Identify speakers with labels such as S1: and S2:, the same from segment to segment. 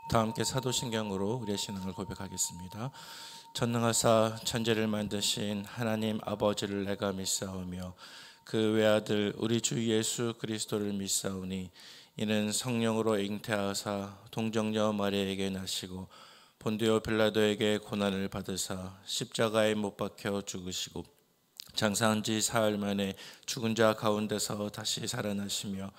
S1: 다 함께 사도신경으로 우리의 신앙을 고백하겠습니다. 전능하사 천지를 만드신 하나님 아버지를 내가 믿사오며 그 외아들 우리 주 예수 그리스도를 믿사오니 이는 성령으로 잉태하사 동정녀 마리아에게 나시고 본디오 빌라도에게 고난을 받으사 십자가에 못 박혀 죽으시고 장사한 지 사흘 만에 죽은 자 가운데서 다시 살아나시며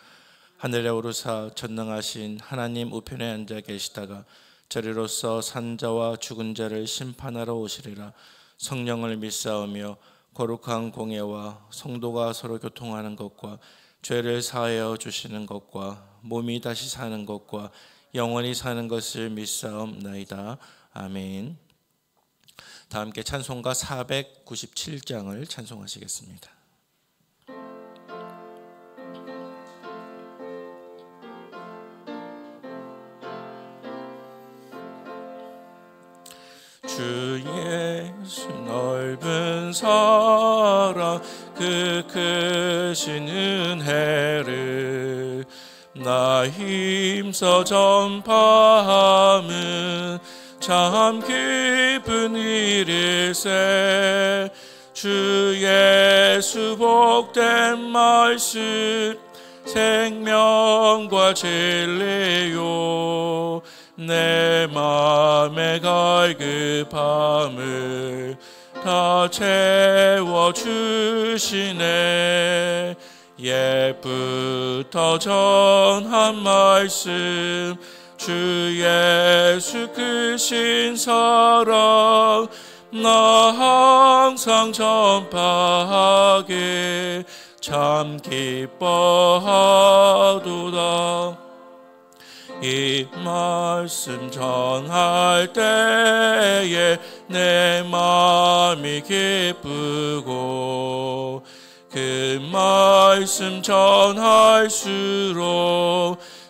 S1: 하늘에 오르사 전능하신 하나님 우편에 앉아 계시다가 저리로서 산자와 죽은 자를 심판하러 오시리라. 성령을 믿사오며 거룩한 공예와 성도가 서로 교통하는 것과 죄를 사하여 주시는 것과 몸이 다시 사는 것과 영원히 사는 것을 믿사옵나이다. 아멘. 다 함께 찬송가 497장을 찬송하시겠습니다. 주 예수 넓은 사랑 그 크신 은혜를 나 힘써 전파함은 참 기쁜 일일세. 주 예수 복된 말씀 생명과 진리요 내 맘의 갈급함을 다 채워주시네. 옛부터 전한 말씀 주 예수 크신 사랑 나 항상 전파하게 참 기뻐하도다. 이 말씀 전할 때에 내 마음이 기쁘고 그 말씀 전할수록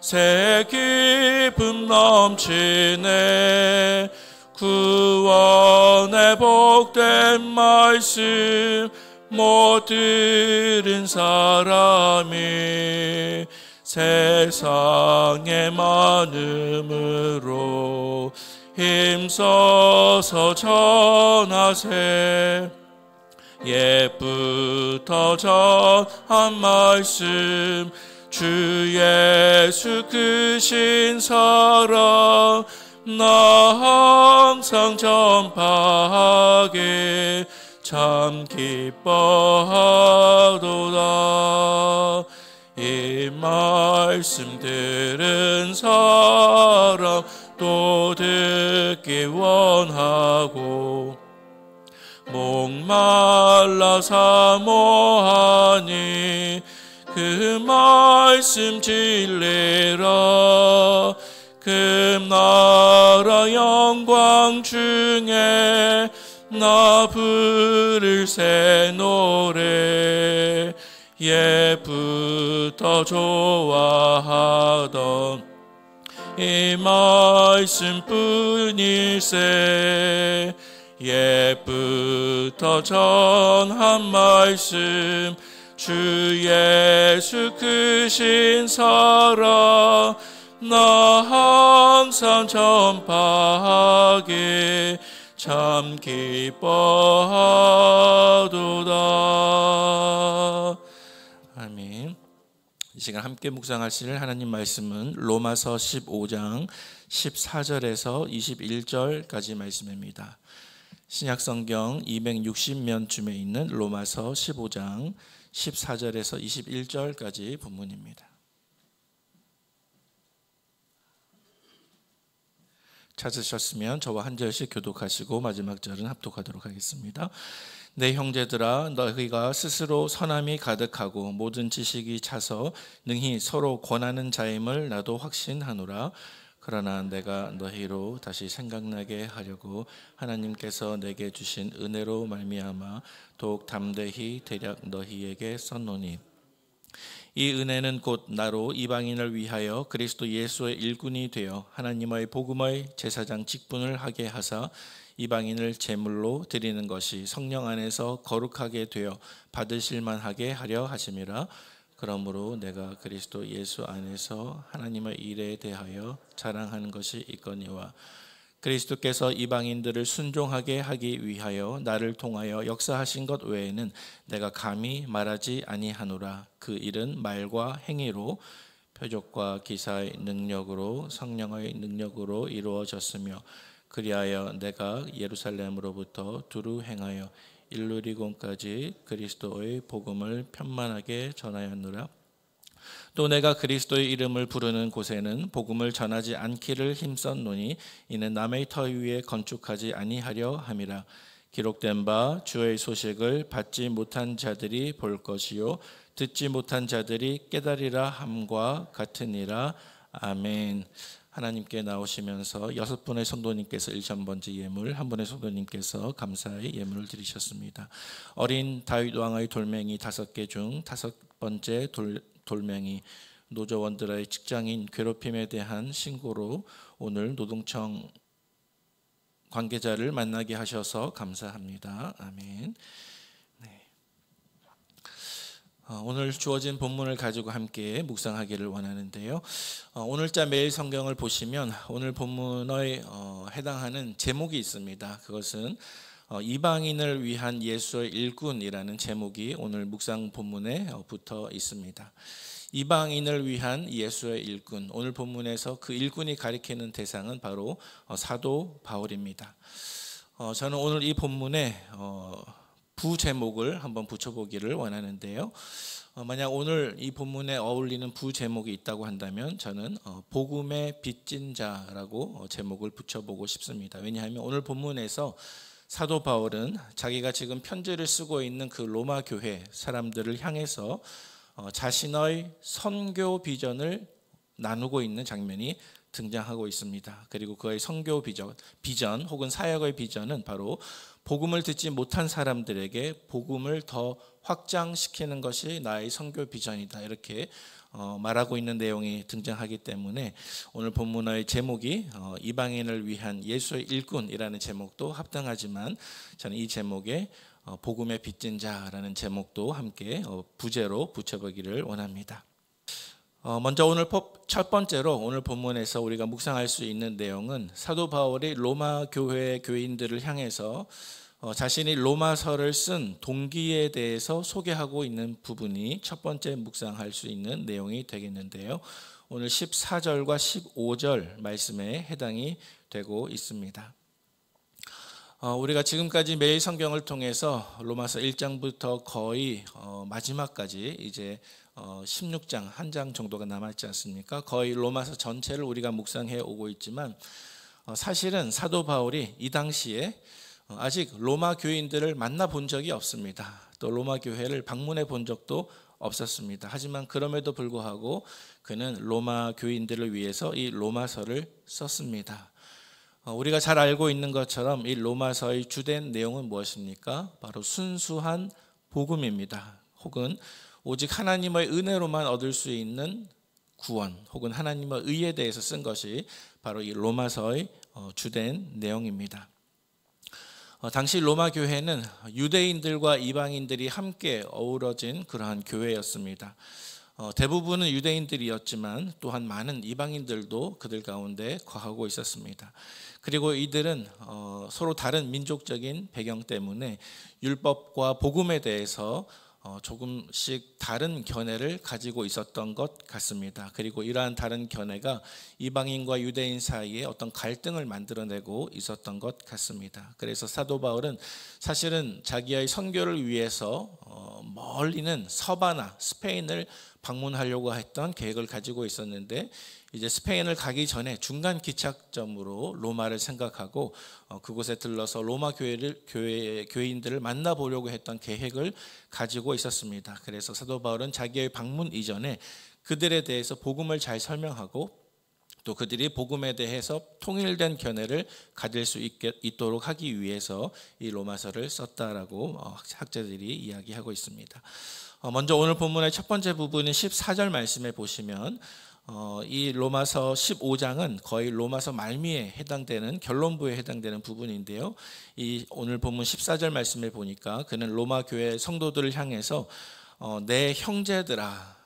S1: 새 기쁨 넘치네. 구원의 복된 말씀 못 들은 사람이 세상에 많음으로 힘써서 전하세. 옛부터 전한 말씀 주 예수 크신 사랑 나 항상 전파하게 참 기뻐하도다. 이 말씀 들은 사람 또 듣기 원하고 목말라 사모하니 그 말씀 진리라. 그 나라 영광 중에 나 부를 새 노래 옛부터 좋아하던 이 말씀뿐일세. 옛부터 전한 말씀 주 예수 크신 사랑 나 항상 전파하게 참 기뻐하도다. 아멘. 이 시간 함께 묵상하실 하나님 말씀은 로마서 15장 14절에서 21절까지 말씀입니다. 신약성경 260면쯤에 있는 로마서 15장 14절에서 21절까지 본문입니다. 찾으셨으면 저와 한 절씩 교독하시고 마지막 절은 합독하도록 하겠습니다. 내 형제들아 너희가 스스로 선함이 가득하고 모든 지식이 차서 능히 서로 권하는 자임을 나도 확신하노라. 그러나 내가 너희로 다시 생각나게 하려고 하나님께서 내게 주신 은혜로 말미암아 더욱 담대히 대략 너희에게 썼노니 이 은혜는 곧 나로 이방인을 위하여 그리스도 예수의 일꾼이 되어 하나님의 복음의 제사장 직분을 하게 하사 이방인을 제물로 드리는 것이 성령 안에서 거룩하게 되어 받으실 만하게 하려 하심이라. 그러므로 내가 그리스도 예수 안에서 하나님의 일에 대하여 자랑하는 것이 있거니와 그리스도께서 이방인들을 순종하게 하기 위하여 나를 통하여 역사하신 것 외에는 내가 감히 말하지 아니하노라. 그 일은 말과 행위로 표적과 기사의 능력으로 성령의 능력으로 이루어졌으며 그리하여 내가 예루살렘으로부터 두루 행하여 일루리곤까지 그리스도의 복음을 편만하게 전하였노라. 또 내가 그리스도의 이름을 부르는 곳에는 복음을 전하지 않기를 힘썼노니 이는 남의 터 위에 건축하지 아니하려 함이라. 기록된 바 주의 소식을 받지 못한 자들이 볼 것이요 듣지 못한 자들이 깨달으리라 함과 같으니라. 아멘. 하나님께 나오시면서 6분의 성도님께서 1,000번째 예물, 1분의 성도님께서 감사의 예물을 드리셨습니다. 어린 다윗 왕의 돌멩이 5개 중 5번째 돌멩이, 노조원들의 직장인 괴롭힘에 대한 신고로 오늘 노동청 관계자를 만나게 하셔서 감사합니다. 아멘. 오늘 주어진 본문을 가지고 함께 묵상하기를 원하는데요. 오늘자 매일 성경을 보시면 오늘 본문에 해당하는 제목이 있습니다. 그것은 이방인을 위한 예수의 일꾼이라는 제목이 오늘 묵상 본문에 붙어 있습니다. 이방인을 위한 예수의 일꾼, 오늘 본문에서 그 일꾼이 가리키는 대상은 바로 사도 바울입니다. 저는 오늘 이 본문에 부제목을 한번 붙여보기를 원하는데요. 만약 오늘 이 본문에 어울리는 부제목이 있다고 한다면 저는 복음의 빚진 자라고 제목을 붙여보고 싶습니다. 왜냐하면 오늘 본문에서 사도 바울은 자기가 지금 편지를 쓰고 있는 그 로마 교회 사람들을 향해서 자신의 선교 비전을 나누고 있는 장면이 등장하고 있습니다. 그리고 그의 선교 비전 혹은 사역의 비전은 바로 복음을 듣지 못한 사람들에게 복음을 더 확장시키는 것이 나의 선교 비전이다, 이렇게 말하고 있는 내용이 등장하기 때문에 오늘 본문의 제목이 이방인을 위한 예수의 일꾼이라는 제목도 합당하지만 저는 이 제목에 복음의 빚진 자라는 제목도 함께 부제로 붙여보기를 원합니다. 먼저 오늘 첫 번째로 오늘 본문에서 우리가 묵상할 수 있는 내용은 사도 바울이 로마 교회 교인들을 향해서 자신이 로마서를 쓴 동기에 대해서 소개하고 있는 부분이 첫 번째 묵상할 수 있는 내용이 되겠는데요. 오늘 14절과 15절 말씀에 해당이 되고 있습니다. 우리가 지금까지 매일 성경을 통해서 로마서 1장부터 거의 마지막까지 이제 16장 한 장 정도가 남았지 않습니까? 거의 로마서 전체를 우리가 묵상해 오고 있지만 사실은 사도 바울이 이 당시에 아직 로마 교인들을 만나본 적이 없습니다. 또 로마 교회를 방문해 본 적도 없었습니다. 하지만 그럼에도 불구하고 그는 로마 교인들을 위해서 이 로마서를 썼습니다. 우리가 잘 알고 있는 것처럼 이 로마서의 주된 내용은 무엇입니까? 바로 순수한 복음입니다. 혹은 오직 하나님의 은혜로만 얻을 수 있는 구원 혹은 하나님의 의에 대해서 쓴 것이 바로 이 로마서의 주된 내용입니다. 당시 로마 교회는 유대인들과 이방인들이 함께 어우러진 그러한 교회였습니다. 대부분은 유대인들이었지만 또한 많은 이방인들도 그들 가운데 거하고 있었습니다. 그리고 이들은 서로 다른 민족적인 배경 때문에 율법과 복음에 대해서 조금씩 다른 견해를 가지고 있었던 것 같습니다. 그리고 이러한 다른 견해가 이방인과 유대인 사이에 어떤 갈등을 만들어내고 있었던 것 같습니다. 그래서 사도 바울은 사실은 자기의 선교를 위해서 멀리는 서바나 스페인을 방문하려고 했던 계획을 가지고 있었는데 이제 스페인을 가기 전에 중간 기착점으로 로마를 생각하고 그곳에 들러서 로마 교인들을 만나보려고 했던 계획을 가지고 있었습니다. 그래서 사도 바울은 자기의 방문 이전에 그들에 대해서 복음을 잘 설명하고 또 그들이 복음에 대해서 통일된 견해를 가질 수 있도록 하기 위해서 이 로마서를 썼다라고 학자들이 이야기하고 있습니다. 먼저 오늘 본문의 첫 번째 부분인 14절 말씀에 보시면 이 로마서 15장은 거의 로마서 말미에 해당되는 결론부에 해당되는 부분인데요. 이 오늘 본문 14절 말씀에 보니까 그는 로마 교회 성도들을 향해서 내 형제들아,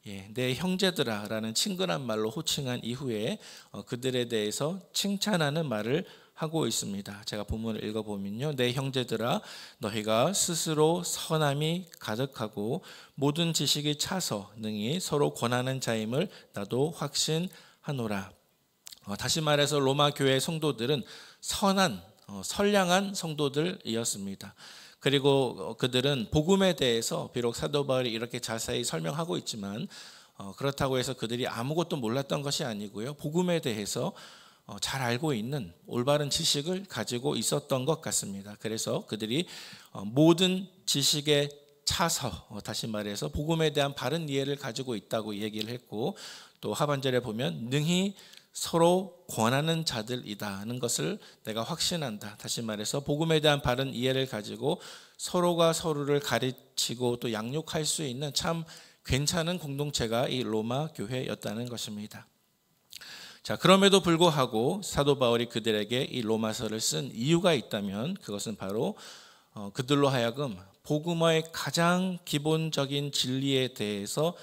S1: 내 형제들아라는 친근한 말로 호칭한 이후에 그들에 대해서 칭찬하는 말을 하고 있습니다. 제가 본문을 읽어보면요, 내 형제들아 너희가 스스로 선함이 가득하고 모든 지식이 차서 능히 서로 권하는 자임을 나도 확신하노라. 다시 말해서 로마 교회 성도들은 선한 선량한 성도들이었습니다. 그리고 그들은 복음에 대해서 비록 사도 바울이 이렇게 자세히 설명하고 있지만 그렇다고 해서 그들이 아무것도 몰랐던 것이 아니고요, 복음에 대해서 잘 알고 있는 올바른 지식을 가지고 있었던 것 같습니다. 그래서 그들이 모든 지식에 차서, 다시 말해서 복음에 대한 바른 이해를 가지고 있다고 얘기를 했고, 또 하반절에 보면 능히 서로 권하는 자들이다는 것을 내가 확신한다. 다시 말해서 복음에 대한 바른 이해를 가지고 서로가 서로를 가르치고 또 양육할 수 있는 참 괜찮은 공동체가 이 로마 교회였다는 것입니다. 자, 그럼에도 불구하고 사도 바울이 그들에게 이 로마서를 쓴 이유가 있다면 그것은 바로 그들로 하여금 복음의 가장 기본적인 진리에 대해서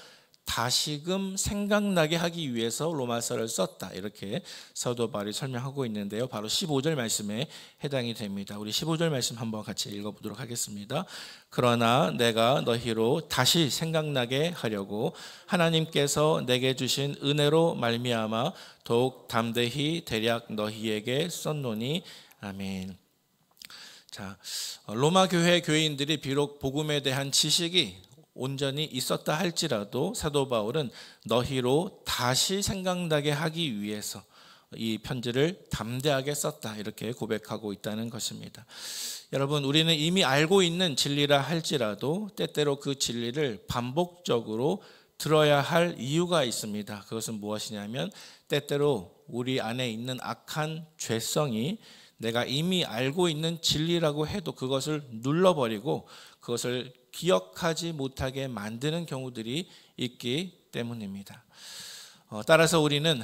S1: 다시금 생각나게 하기 위해서 로마서를 썼다, 이렇게 사도 바울이 설명하고 있는데요, 바로 15절 말씀에 해당이 됩니다. 우리 15절 말씀 한번 같이 읽어보도록 하겠습니다. 그러나 내가 너희로 다시 생각나게 하려고 하나님께서 내게 주신 은혜로 말미암아 더욱 담대히 대략 너희에게 썼노니 아멘. 자, 로마 교회 교인들이 비록 복음에 대한 지식이 온전히 있었다 할지라도 사도 바울은 너희로 다시 생각나게 하기 위해서 이 편지를 담대하게 썼다, 이렇게 고백하고 있다는 것입니다. 여러분, 우리는 이미 알고 있는 진리라 할지라도 때때로 그 진리를 반복적으로 들어야 할 이유가 있습니다. 그것은 무엇이냐면 때때로 우리 안에 있는 악한 죄성이 내가 이미 알고 있는 진리라고 해도 그것을 눌러버리고 그것을 기억하지 못하게 만드는 경우들이 있기 때문입니다. 따라서 우리는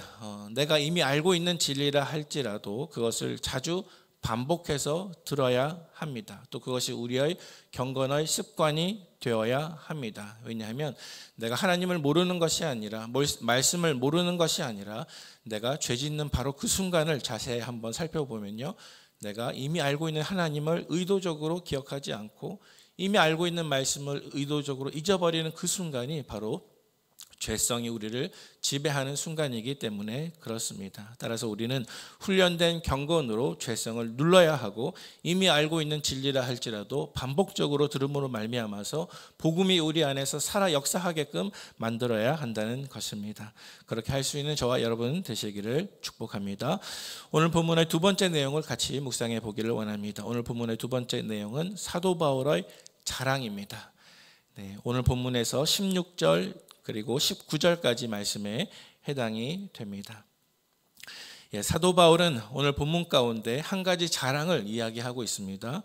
S1: 내가 이미 알고 있는 진리라 할지라도 그것을 자주 반복해서 들어야 합니다. 또 그것이 우리의 경건의 습관이 되어야 합니다. 왜냐하면 내가 하나님을 모르는 것이 아니라, 말씀을 모르는 것이 아니라 내가 죄 짓는 바로 그 순간을 자세히 한번 살펴보면요, 내가 이미 알고 있는 하나님을 의도적으로 기억하지 않고 이미 알고 있는 말씀을 의도적으로 잊어버리는 그 순간이 바로 죄성이 우리를 지배하는 순간이기 때문에 그렇습니다. 따라서 우리는 훈련된 경건으로 죄성을 눌러야 하고 이미 알고 있는 진리라 할지라도 반복적으로 들음으로 말미암아서 복음이 우리 안에서 살아 역사하게끔 만들어야 한다는 것입니다. 그렇게 할 수 있는 저와 여러분 되시기를 축복합니다. 오늘 본문의 두 번째 내용을 같이 묵상해 보기를 원합니다. 오늘 본문의 두 번째 내용은 사도 바울의 자랑입니다. 오늘 본문에서 16절 그리고 19절까지 말씀에 해당이 됩니다. 사도 바울은 오늘 본문 가운데 한 가지 자랑을 이야기하고 있습니다.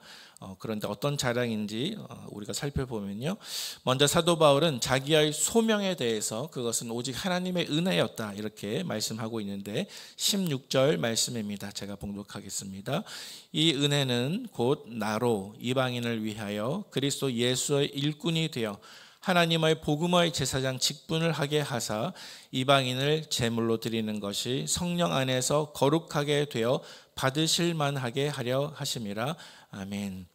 S1: 그런데 어떤 자랑인지 우리가 살펴보면요, 먼저 사도 바울은 자기의 소명에 대해서 그것은 오직 하나님의 은혜였다, 이렇게 말씀하고 있는데 16절 말씀입니다. 제가 봉독하겠습니다. 이 은혜는 곧 나로 이방인을 위하여 그리스도 예수의 일꾼이 되어 하나님의 복음의 제사장 직분을 하게 하사 이방인을 제물로 드리는 것이 성령 안에서 거룩하게 되어 받으실 만하게 하려 하심이라. 아멘.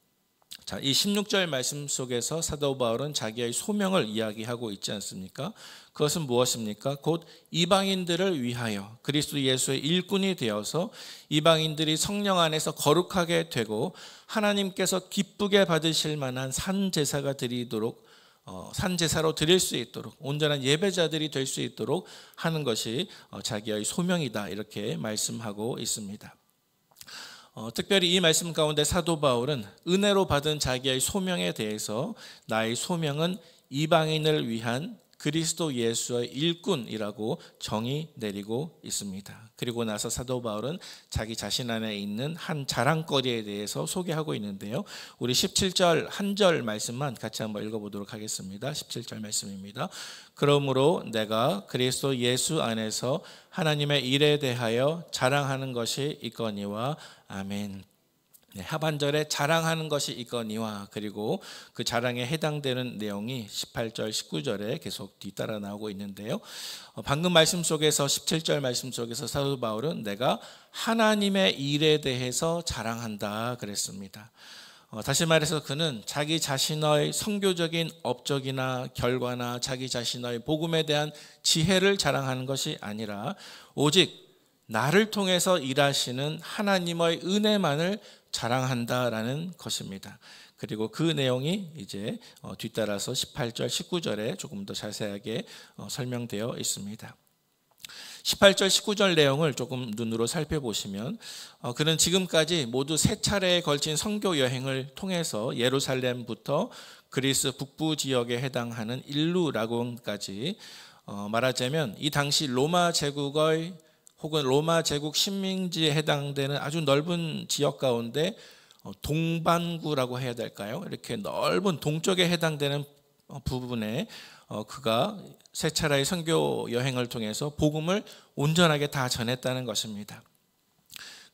S1: 자, 이 16절 말씀 속에서 사도 바울은 자기의 소명을 이야기하고 있지 않습니까? 그것은 무엇입니까? 곧 이방인들을 위하여 그리스도 예수의 일꾼이 되어서 이방인들이 성령 안에서 거룩하게 되고 하나님께서 기쁘게 받으실 만한 산제사가 드리도록, 산제사로 드릴 수 있도록, 온전한 예배자들이 될 수 있도록 하는 것이 자기의 소명이다, 이렇게 말씀하고 있습니다. 특별히 이 말씀 가운데 사도 바울은 은혜로 받은 자기의 소명에 대해서 나의 소명은 이방인을 위한 그리스도 예수의 일꾼이라고 정의 내리고 있습니다. 그리고 나서 사도 바울은 자기 자신 안에 있는 한 자랑거리에 대해서 소개하고 있는데요, 우리 17절 한 절 말씀만 같이 한번 읽어보도록 하겠습니다. 17절 말씀입니다. 그러므로 내가 그리스도 예수 안에서 하나님의 일에 대하여 자랑하는 것이 있거니와. 아멘. 하반절에 자랑하는 것이 있거니와, 그리고 그 자랑에 해당되는 내용이 18절 19절에 계속 뒤따라 나오고 있는데요. 방금 말씀 속에서 17절 말씀 속에서 사도 바울은 내가 하나님의 일에 대해서 자랑한다 그랬습니다. 다시 말해서 그는 자기 자신의 선교적인 업적이나 결과나 자기 자신의 복음에 대한 지혜를 자랑하는 것이 아니라 오직 나를 통해서 일하시는 하나님의 은혜만을 자랑한다라는 것입니다. 그리고 그 내용이 이제 뒤따라서 18절, 19절에 조금 더 자세하게 설명되어 있습니다. 18절, 19절 내용을 조금 눈으로 살펴보시면 그는 지금까지 모두 3차례에 걸친 선교 여행을 통해서 예루살렘부터 그리스 북부 지역에 해당하는 일루라곤까지 말하자면 이 당시 로마 제국의 혹은 로마 제국 식민지에 해당되는 아주 넓은 지역 가운데 동반구라고 해야 될까요? 이렇게 넓은 동쪽에 해당되는 부분에 그가 3차례의 선교 여행을 통해서 복음을 온전하게 다 전했다는 것입니다.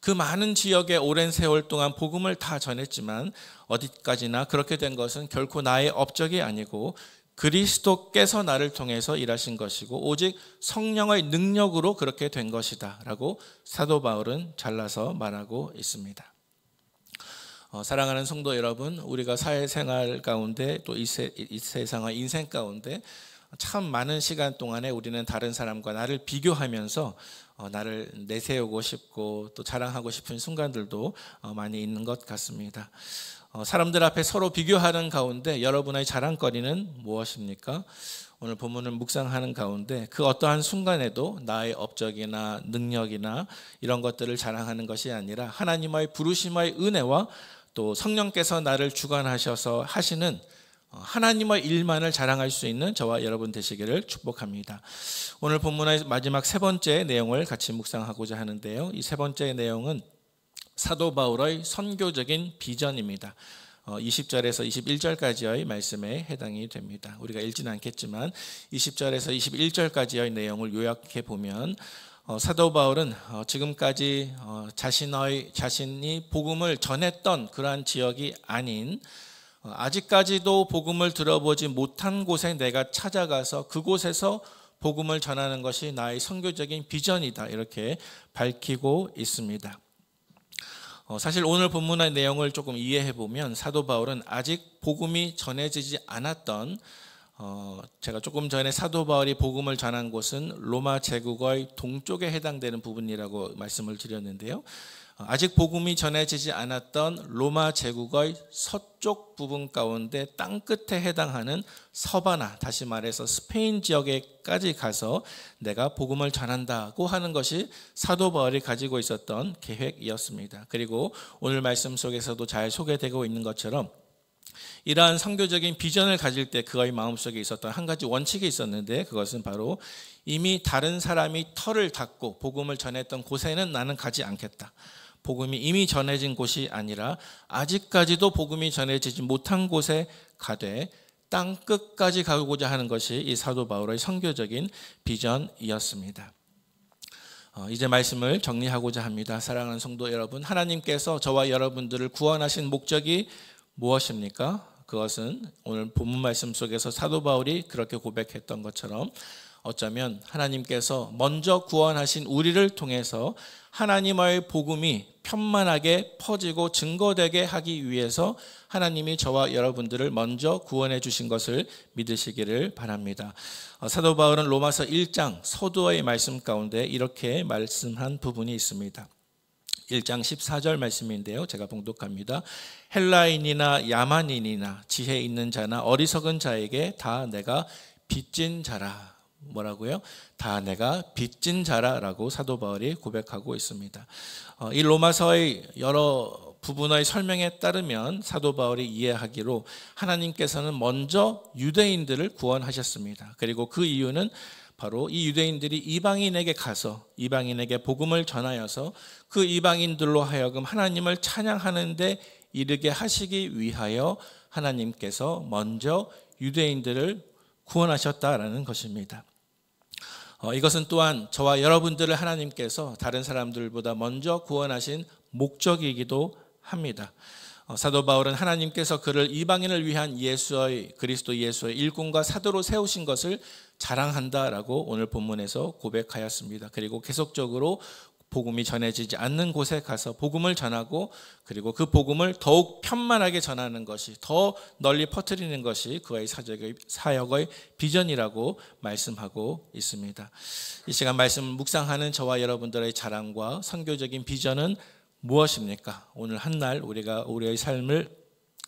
S1: 그 많은 지역에 오랜 세월 동안 복음을 다 전했지만 어디까지나 그렇게 된 것은 결코 나의 업적이 아니고 그리스도께서 나를 통해서 일하신 것이고 오직 성령의 능력으로 그렇게 된 것이다 라고 사도 바울은 잘라서 말하고 있습니다. 사랑하는 성도 여러분, 우리가 사회생활 가운데 또 이 세상의 인생 가운데 참 많은 시간 동안에 우리는 다른 사람과 나를 비교하면서 나를 내세우고 싶고 또 자랑하고 싶은 순간들도 많이 있는 것 같습니다. 사람들 앞에 서로 비교하는 가운데 여러분의 자랑거리는 무엇입니까? 오늘 본문을 묵상하는 가운데 그 어떠한 순간에도 나의 업적이나 능력이나 이런 것들을 자랑하는 것이 아니라 하나님의 부르심의 은혜와 또 성령께서 나를 주관하셔서 하시는 하나님의 일만을 자랑할 수 있는 저와 여러분 되시기를 축복합니다. 오늘 본문의 마지막 3번째 내용을 같이 묵상하고자 하는데요. 이 3번째 내용은 사도 바울의 선교적인 비전입니다. 20절에서 21절까지의 말씀에 해당이 됩니다. 우리가 읽지는 않겠지만 20절에서 21절까지의 내용을 요약해 보면 사도 바울은 지금까지 자신이 복음을 전했던 그러한 지역이 아닌 아직까지도 복음을 들어보지 못한 곳에 내가 찾아가서 그곳에서 복음을 전하는 것이 나의 선교적인 비전이다 이렇게 밝히고 있습니다. 사실 오늘 본문의 내용을 조금 이해해 보면 사도 바울은 아직 복음이 전해지지 않았던 제가 조금 전에 사도 바울이 복음을 전한 곳은 로마 제국의 동쪽에 해당되는 부분이라고 말씀을 드렸는데요. 아직 복음이 전해지지 않았던 로마 제국의 서쪽 부분 가운데 땅끝에 해당하는 서바나, 다시 말해서 스페인 지역에까지 가서 내가 복음을 전한다고 하는 것이 사도 바울이 가지고 있었던 계획이었습니다. 그리고 오늘 말씀 속에서도 잘 소개되고 있는 것처럼 이러한 선교적인 비전을 가질 때 그의 마음속에 있었던 한 가지 원칙이 있었는데 그것은 바로 이미 다른 사람이 터를 닫고 복음을 전했던 곳에는 나는 가지 않겠다. 복음이 이미 전해진 곳이 아니라 아직까지도 복음이 전해지지 못한 곳에 가되 땅 끝까지 가고자 하는 것이 이 사도 바울의 선교적인 비전이었습니다. 이제 말씀을 정리하고자 합니다. 사랑하는 성도 여러분, 하나님께서 저와 여러분들을 구원하신 목적이 무엇입니까? 그것은 오늘 본문 말씀 속에서 사도 바울이 그렇게 고백했던 것처럼 어쩌면 하나님께서 먼저 구원하신 우리를 통해서 하나님의 복음이 편만하게 퍼지고 증거되게 하기 위해서 하나님이 저와 여러분들을 먼저 구원해 주신 것을 믿으시기를 바랍니다. 사도 바울은 로마서 1장 서두의 말씀 가운데 이렇게 말씀한 부분이 있습니다. 1장 14절 말씀인데요. 제가 봉독합니다. 헬라인이나 야만인이나 지혜 있는 자나 어리석은 자에게 다 내가 빚진 자라. 뭐라고요? 다 내가 빚진 자라라고 사도 바울이 고백하고 있습니다. 이 로마서의 여러 부분의 설명에 따르면 사도 바울이 이해하기로 하나님께서는 먼저 유대인들을 구원하셨습니다. 그리고 그 이유는 바로 이 유대인들이 이방인에게 가서 이방인에게 복음을 전하여서 그 이방인들로 하여금 하나님을 찬양하는 데 이르게 하시기 위하여 하나님께서 먼저 유대인들을 구원하셨다라는 것입니다. 이것은 또한 저와 여러분들을 하나님께서 다른 사람들보다 먼저 구원하신 목적이기도 합니다. 사도 바울은 하나님께서 그를 이방인을 위한 그리스도 예수의 일꾼과 사도로 세우신 것을 자랑한다라고 오늘 본문에서 고백하였습니다. 그리고 계속적으로 복음이 전해지지 않는 곳에 가서 복음을 전하고, 그리고 그 복음을 더욱 편만하게 전하는 것이, 더 널리 퍼뜨리는 것이 그의 사역의 비전이라고 말씀하고 있습니다. 이 시간 말씀 묵상하는 저와 여러분들의 자랑과 선교적인 비전은 무엇입니까? 오늘 한날 우리가 우리의 삶을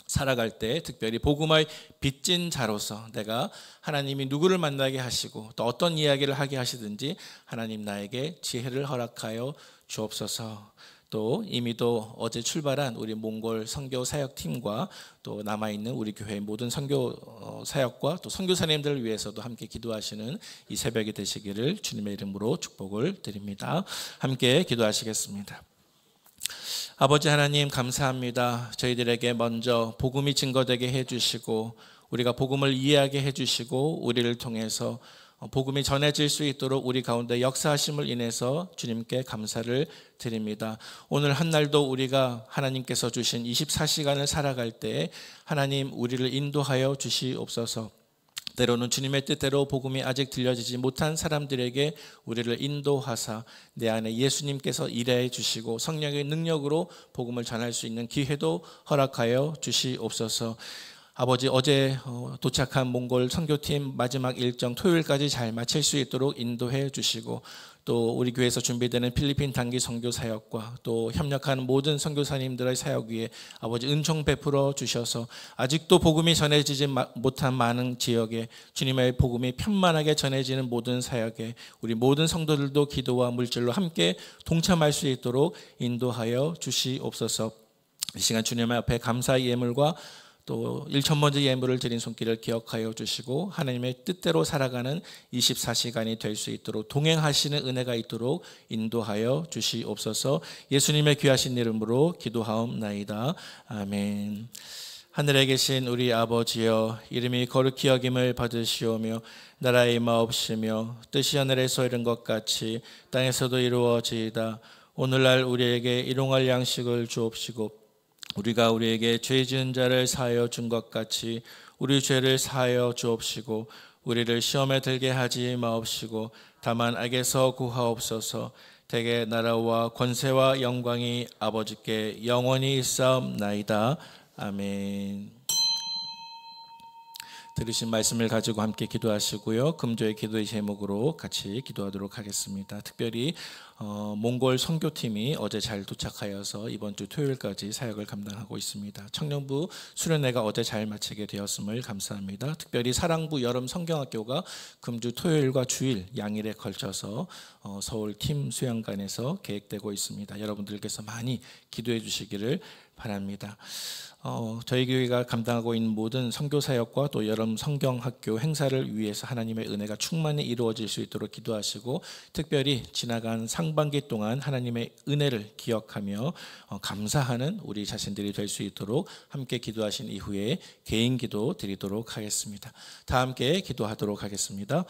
S1: 살아갈 때 특별히 복음의 빚진 자로서 내가 하나님이 누구를 만나게 하시고 또 어떤 이야기를 하게 하시든지 하나님 나에게 지혜를 허락하여 주옵소서. 또 이미도 어제 출발한 우리 몽골 선교 사역팀과 또 남아있는 우리 교회의 모든 선교 사역과 또 선교사님들을 위해서도 함께 기도하시는 이 새벽이 되시기를 주님의 이름으로 축복을 드립니다. 함께 기도하시겠습니다. 아버지 하나님, 감사합니다. 저희들에게 먼저 복음이 증거되게 해주시고 우리가 복음을 이해하게 해주시고 우리를 통해서 복음이 전해질 수 있도록 우리 가운데 역사하심을 인해서 주님께 감사를 드립니다. 오늘 한날도 우리가 하나님께서 주신 24시간을 살아갈 때 하나님 우리를 인도하여 주시옵소서. 때로는 주님의 뜻대로 복음이 아직 들려지지 못한 사람들에게 우리를 인도하사 내 안에 예수님께서 일해 주시고 성령의 능력으로 복음을 전할 수 있는 기회도 허락하여 주시옵소서. 아버지, 어제 도착한 몽골 선교팀 마지막 일정 토요일까지 잘 마칠 수 있도록 인도해 주시고, 또 우리 교회에서 준비되는 필리핀 단기 선교 사역과 또 협력하는 모든 선교사님들의 사역 위에 아버지 은총 베풀어 주셔서 아직도 복음이 전해지지 못한 많은 지역에 주님의 복음이 편만하게 전해지는 모든 사역에 우리 모든 성도들도 기도와 물질로 함께 동참할 수 있도록 인도하여 주시옵소서. 이 시간 주님 앞에 감사의 예물과 또 1,000번째 예물을 드린 손길을 기억하여 주시고 하나님의 뜻대로 살아가는 24시간이 될 수 있도록 동행하시는 은혜가 있도록 인도하여 주시옵소서. 예수님의 귀하신 이름으로 기도하옵나이다. 아멘. 하늘에 계신 우리 아버지여, 이름이 거룩히 여김을 받으시오며 나라의 임하옵시며 뜻이 하늘에서 이룬 것 같이 땅에서도 이루어지이다. 오늘날 우리에게 일용할 양식을 주옵시고 우리가 우리에게 죄 지은 자를 사하여 준 것 같이 우리 죄를 사하여 주옵시고 우리를 시험에 들게 하지 마옵시고 다만 악에서 구하옵소서. 대개 나라와 권세와 영광이 아버지께 영원히 있사옵나이다. 아멘. 들으신 말씀을 가지고 함께 기도하시고요. 금조의 기도의 제목으로 같이 기도하도록 하겠습니다. 특별히 몽골 선교팀이 어제 잘 도착하여서 이번 주 토요일까지 사역을 감당하고 있습니다. 청년부 수련회가 어제 잘 마치게 되었음을 감사합니다. 특별히 사랑부 여름 성경학교가 금주 토요일과 주일 양일에 걸쳐서 서울 팀 수양관에서 계획되고 있습니다. 여러분들께서 많이 기도해 주시기를 바랍니다. 저희 교회가 감당하고 있는 모든 선교사역과 또 여름 성경학교 행사를 위해서 하나님의 은혜가 충만히 이루어질 수 있도록 기도하시고, 특별히 지나간 상반기 동안 하나님의 은혜를 기억하며 감사하는 우리 자신들이 될 수 있도록 함께 기도하신 이후에 개인 기도 드리도록 하겠습니다. 다 함께 기도하도록 하겠습니다.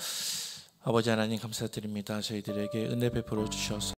S1: 아버지 하나님, 감사드립니다. 저희들에게 은혜 베풀어 주셔서